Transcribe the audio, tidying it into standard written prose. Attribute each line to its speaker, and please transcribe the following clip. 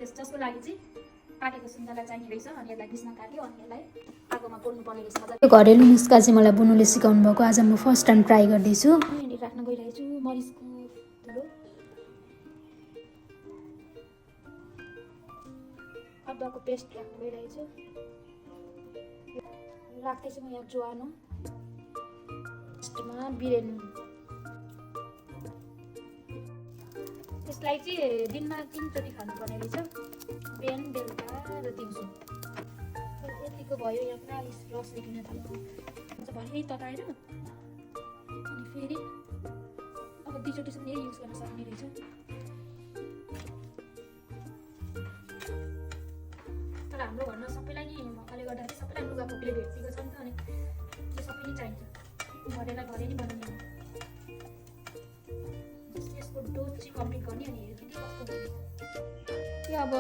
Speaker 1: जसको लागि चाहिँ काटेको सुन्तला चाहिने रहेछ अनि यसलाई बिचमा काट्यो अनि यसलाई आगोमा पोल्नु पर्ने रहेछ मजाले।
Speaker 2: यो घरेलु नुस्खा चाहिँ मलाई बुनुले सिकाउनु भएको, आज म फर्स्ट टाइम ट्राई गर्दैछु।
Speaker 1: यहाँनिर राख्न गइरहेको छु मरिचको धुलो, अदुवाको पेस्ट राख्न गइरहेको छु। राख्दैछु म यहाँ ज्वानो, लास्टमा बिरेन। यसलाई चाहिँ दिनमा 3 चोटि खानुपर्ने रहेछ, बिहान बेलुका र दिउँसो। यतिको भयो। यहाँ पुरा रस निक्लिन थाल्यो, भरि तताएर अनि फेरि अब 2 चोटिसम्म यही युज गर्न सक्ने रहेछ। तर हाम्रो घरमा सबैलाई नि भएकोले गर्दाखेरि सबैलाई लुगा खोकीले भेटिएको छ नि त, अनि त्यो सबै नै चाहिन्छ, घरे नै बनाउने हो। यसको डोज चाहिँ कम्प्लिट गर्ने अनि हेर्नु कस्तो हुन्छ। यो अब